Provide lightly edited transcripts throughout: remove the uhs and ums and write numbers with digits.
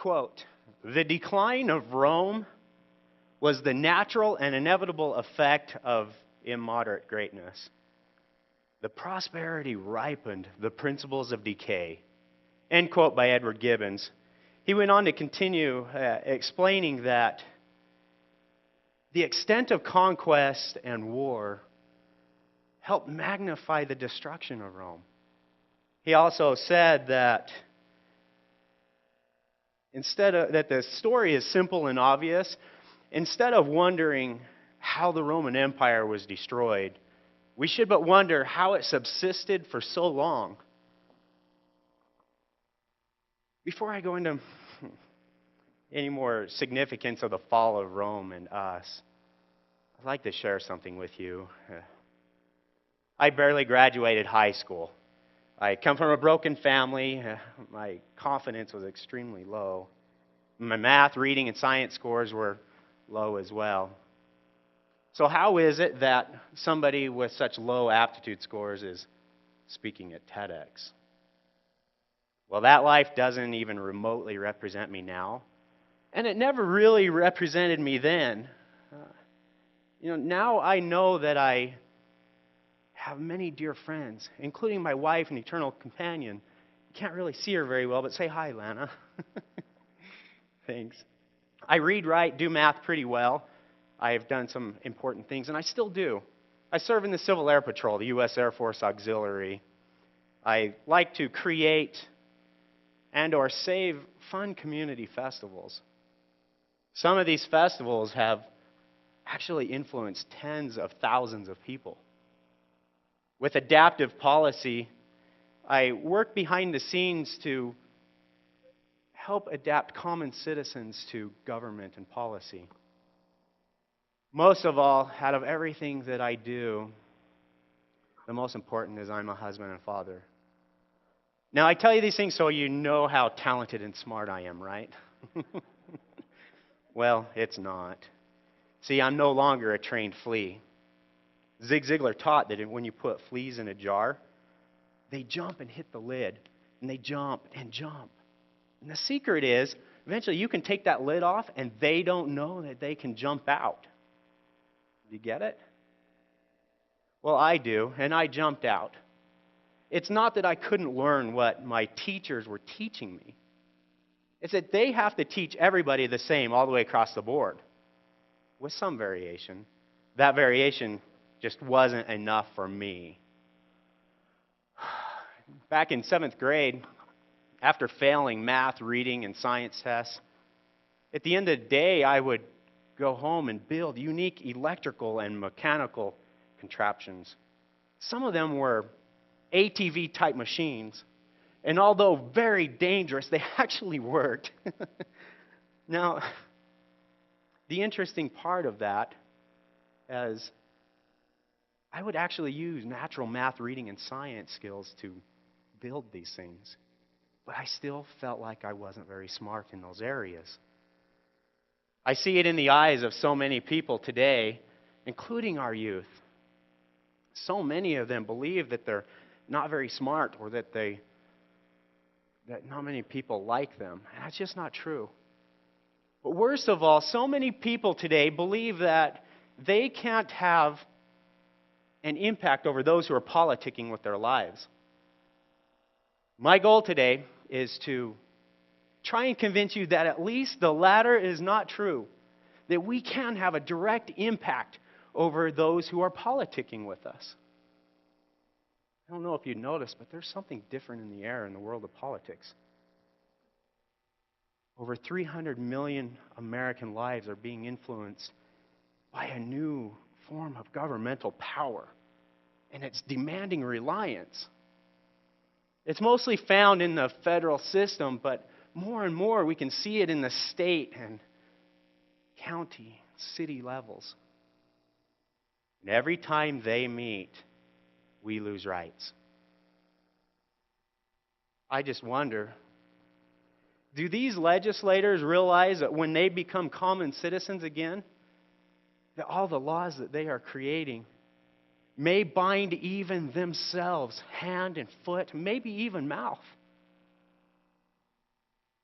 Quote, "The decline of Rome was the natural and inevitable effect of immoderate greatness. The prosperity ripened the principles of decay." End quote by Edward Gibbons. He went on to continue explaining that the extent of conquest and war helped magnify the destruction of Rome. He also said that that the story is simple and obvious, instead of wondering how the Roman Empire was destroyed, we should but wonder how it subsisted for so long. Before I go into any more significance of the fall of Rome and us, I'd like to share something with you. I barely graduated high school. I come from a broken family. My confidence was extremely low. My math, reading, and science scores were low as well. So how is it that somebody with such low aptitude scores is speaking at TEDx? Well, that life doesn't even remotely represent me now. And it never really represented me then. Now I know that I have many dear friends, including my wife and eternal companion. You can't really see her very well, but say hi, Lana. Thanks. I read, write, do math pretty well. I have done some important things, and I still do. I serve in the Civil Air Patrol, the U.S. Air Force Auxiliary. I like to create and or save fun community festivals. Some of these festivals have actually influenced tens of thousands of people. With adaptive policy, I work behind the scenes to help adapt common citizens to government and policy. Most of all, out of everything that I do, the most important is I'm a husband and father. Now, I tell you these things so you know how talented and smart I am, right? Well, it's not. See, I'm no longer a trained flea. Zig Ziglar taught that when you put fleas in a jar, they jump and hit the lid, and they jump and jump. And the secret is, eventually you can take that lid off, and they don't know that they can jump out. Do you get it? Well, I do, and I jumped out. It's not that I couldn't learn what my teachers were teaching me. It's that they have to teach everybody the same all the way across the board, with some variation. That variation just wasn't enough for me. Back in 7th grade, after failing math, reading, and science tests, at the end of the day, I would go home and build unique electrical and mechanical contraptions. Some of them were ATV-type machines, and although very dangerous, they actually worked. Now, the interesting part of that is I would actually use natural math, reading, and science skills to build these things. But I still felt like I wasn't very smart in those areas. I see it in the eyes of so many people today, including our youth. So many of them believe that they're not very smart or that not many people like them. And that's just not true. But worst of all, so many people today believe that they can't have an impact over those who are politicking with their lives. My goal today is to try and convince you that at least the latter is not true, that we can have a direct impact over those who are politicking with us. I don't know if you noticed, but there's something different in the air in the world of politics. Over 300 million American lives are being influenced by a new form of governmental power, and it's demanding reliance. It's mostly found in the federal system, but more and more we can see it in the state and county, city levels. And every time they meet, we lose rights. I just wonder, do these legislators realize that when they become common citizens again, that all the laws that they are creating may bind even themselves, hand and foot, maybe even mouth?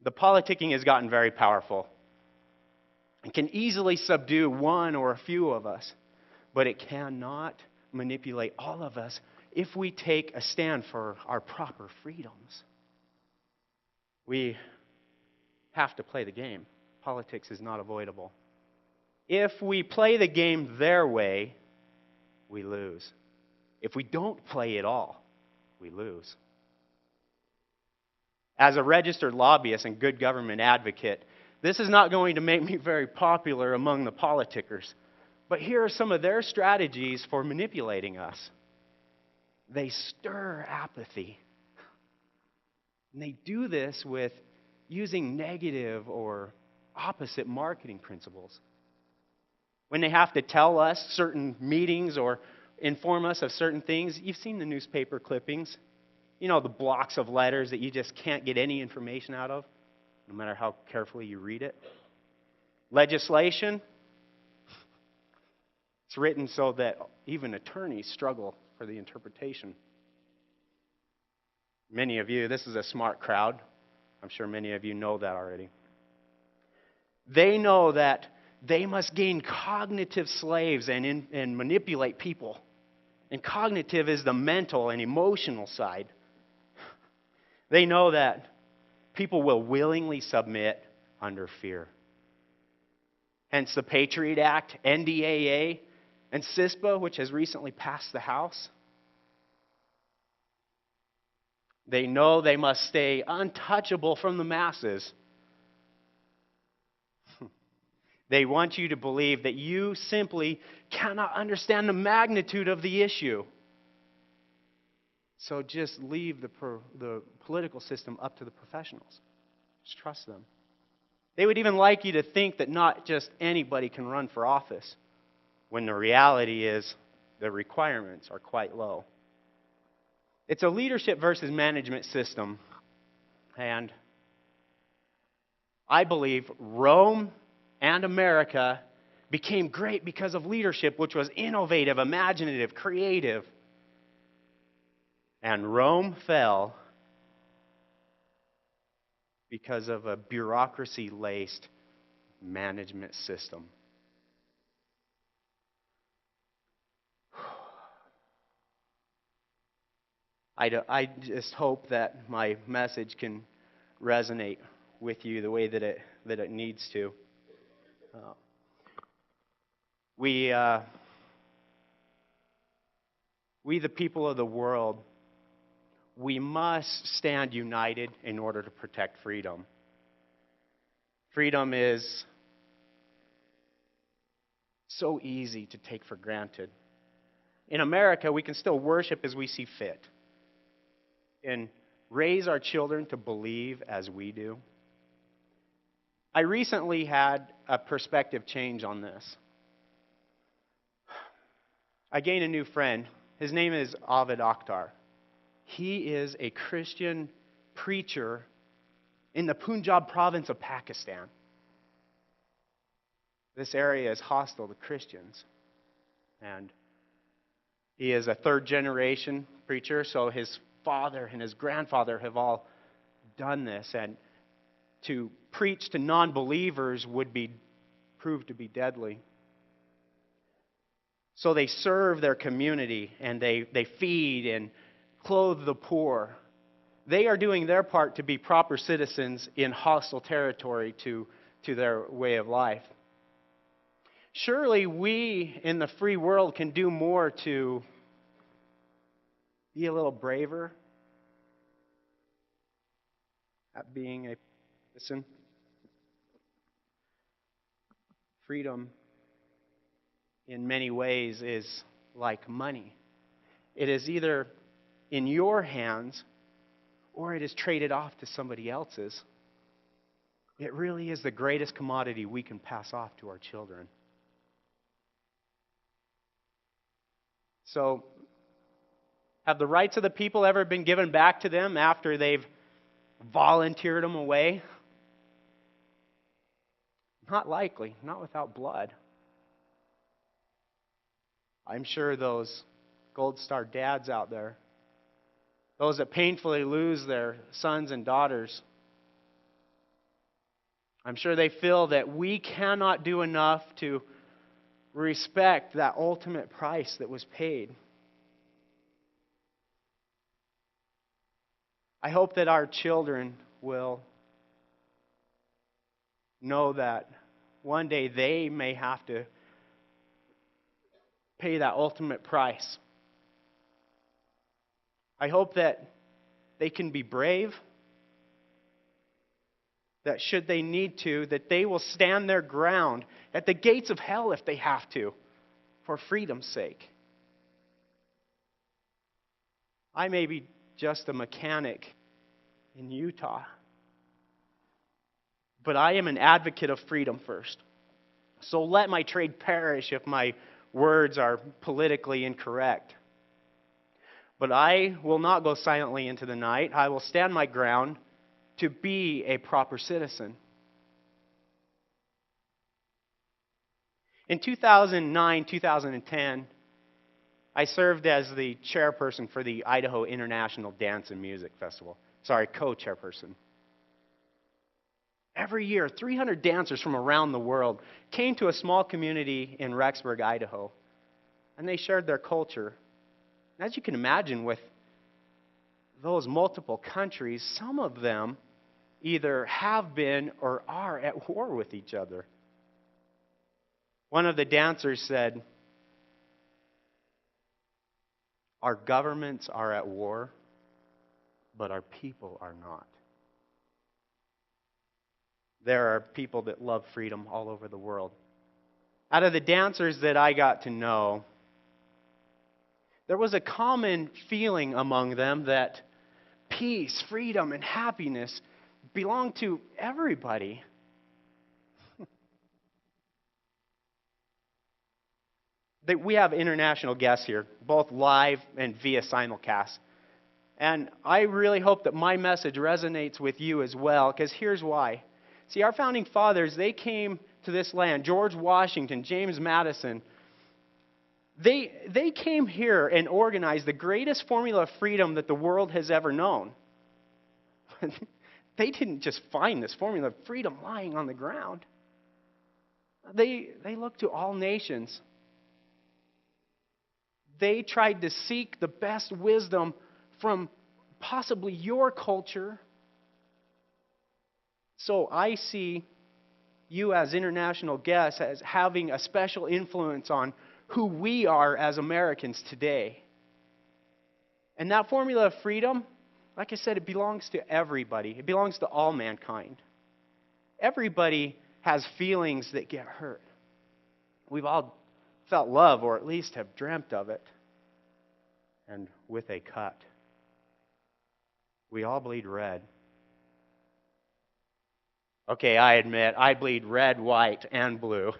The politicking has gotten very powerful. It can easily subdue one or a few of us, but it cannot manipulate all of us if we take a stand for our proper freedoms. We have to play the game. Politics is not avoidable. If we play the game their way, we lose. If we don't play at all, we lose. As a registered lobbyist and good government advocate, this is not going to make me very popular among the politicers. But here are some of their strategies for manipulating us. They stir apathy. And they do this with using negative or opposite marketing principles. When they have to tell us certain meetings or inform us of certain things, you've seen the newspaper clippings. You know, the blocks of letters that you just can't get any information out of, no matter how carefully you read it. Legislation, it's written so that even attorneys struggle for the interpretation. Many of you, this is a smart crowd. I'm sure many of you know that already. They know that they must gain cognitive slaves and manipulate people. And cognitive is the mental and emotional side. They know that people will willingly submit under fear. Hence the Patriot Act, NDAA, and CISPA, which has recently passed the House. They know they must stay untouchable from the masses. They want you to believe that you simply cannot understand the magnitude of the issue. So just leave the political system up to the professionals. Just trust them. They would even like you to think that not just anybody can run for office, when the reality is the requirements are quite low. It's a leadership versus management system. And I believe Rome and America became great because of leadership, which was innovative, imaginative, creative. And Rome fell because of a bureaucracy-laced management system. I just hope that my message can resonate with you the way that it needs to. We the people of the world, we must stand united in order to protect freedom. Freedom is so easy to take for granted. In America, we can still worship as we see fit and raise our children to believe as we do. I recently had a perspective change on this. I gained a new friend. His name is Avid Akhtar. He is a Christian preacher in the Punjab province of Pakistan. This area is hostile to Christians. And he is a third-generation preacher, so his father and his grandfather have all done this. And to preach to non-believers would prove to be deadly. So they serve their community, and they feed and clothe the poor. They are doing their part to be proper citizens in hostile territory to their way of life. Surely we in the free world can do more to be a little braver at being a citizen. Freedom, in many ways, is like money. It is either in your hands or it is traded off to somebody else's. It really is the greatest commodity we can pass off to our children. So, have the rights of the people ever been given back to them after they've volunteered them away? Not likely, not without blood. I'm sure those Gold Star dads out there, those that painfully lose their sons and daughters, I'm sure they feel that we cannot do enough to respect that ultimate price that was paid. I hope that our children will know that one day they may have to pay that ultimate price. I hope that they can be brave, that should they need to, that they will stand their ground at the gates of hell if they have to, for freedom's sake. I may be just a mechanic in Utah, but I am an advocate of freedom first. So let my trade perish if my words are politically incorrect. But I will not go silently into the night. I will stand my ground to be a proper citizen. In 2009, 2010, I served as the chairperson for the Idaho International Dance and Music Festival. Co-chairperson. Every year, 300 dancers from around the world came to a small community in Rexburg, Idaho, and they shared their culture. And as you can imagine, with those multiple countries, some of them either have been or are at war with each other. One of the dancers said, "Our governments are at war, but our people are not." There are people that love freedom all over the world. Out of the dancers that I got to know, there was a common feeling among them that peace, freedom, and happiness belong to everybody. We have international guests here, both live and via simulcast. And I really hope that my message resonates with you as well, because here's why. See, our founding fathers, they came to this land. George Washington, James Madison, they came here and organized the greatest formula of freedom that the world has ever known. They didn't just find this formula of freedom lying on the ground. They looked to all nations. They tried to seek the best wisdom from possibly your culture. So I see you as international guests as having a special influence on who we are as Americans today. And that formula of freedom, like I said, it belongs to everybody. It belongs to all mankind. Everybody has feelings that get hurt. We've all felt love, or at least have dreamt of it. And with a cut. We all bleed red. Okay, I admit, I bleed red, white, and blue.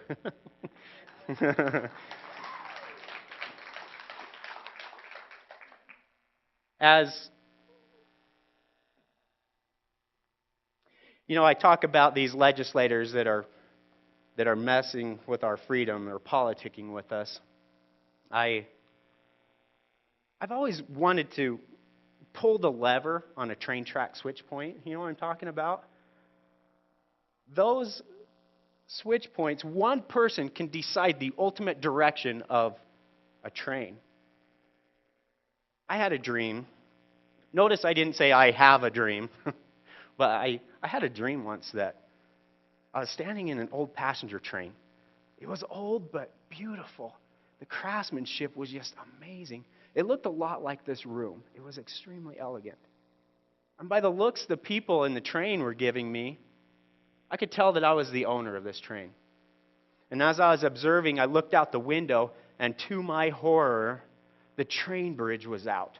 As you know, I talk about these legislators that are messing with our freedom or politicking with us. I've always wanted to pull the lever on a train track switch point. You know what I'm talking about? Those switch points, one person can decide the ultimate direction of a train. I had a dream. Notice I didn't say I have a dream, but I had a dream once that I was standing in an old passenger train. It was old but beautiful. The craftsmanship was just amazing. It looked a lot like this room. It was extremely elegant. And by the looks the people in the train were giving me, I could tell that I was the owner of this train. And as I was observing, I looked out the window, and to my horror, the train bridge was out.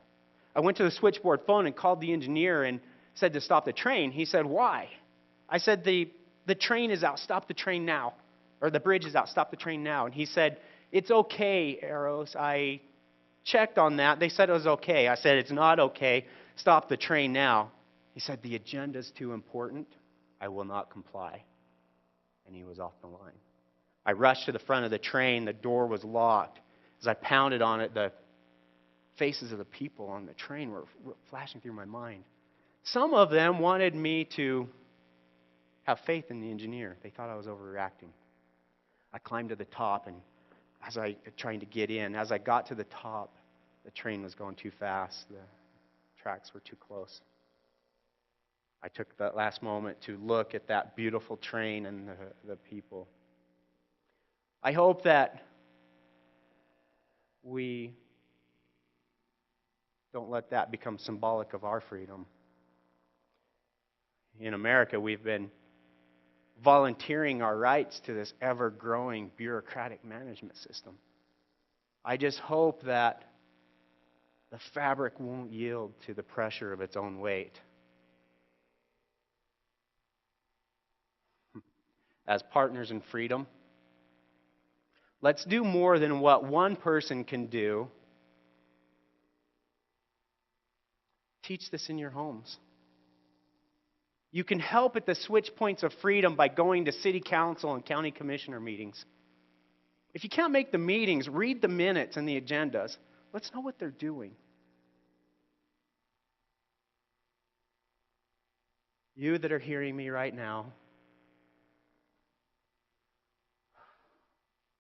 I went to the switchboard phone and called the engineer and said to stop the train. He said, "Why?" I said, the train is out. Stop the train now. Or the bridge is out. Stop the train now. And he said, "It's okay, Aros. I checked on that. They said it was okay." I said, "It's not okay. Stop the train now." He said, "The agenda's too important. I will not comply." And he was off the line. I rushed to the front of the train. The door was locked. As I pounded on it, the faces of the people on the train were flashing through my mind. Some of them wanted me to have faith in the engineer. They thought I was overreacting. I climbed to the top, and trying to get in, as I got to the top, the train was going too fast. The tracks were too close. I took that last moment to look at that beautiful train and the people. I hope that we don't let that become symbolic of our freedom. In America, we've been volunteering our rights to this ever-growing bureaucratic management system. I just hope that the fabric won't yield to the pressure of its own weight. As partners in freedom, let's do more than what one person can do. Teach this in your homes. You can help at the switch points of freedom by going to city council and county commissioner meetings. If you can't make the meetings, read the minutes and the agendas. Let's know what they're doing. You that are hearing me right now,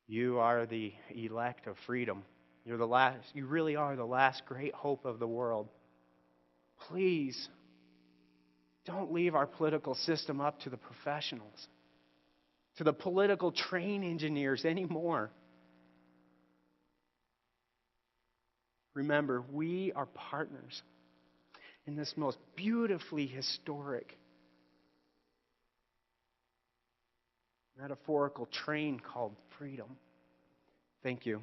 you are the elect of freedom. You really are the last great hope of the world. Please, don't leave our political system up to the professionals, to the political train engineers anymore. Remember, we are partners in this most beautifully historic, metaphorical train called freedom. Thank you.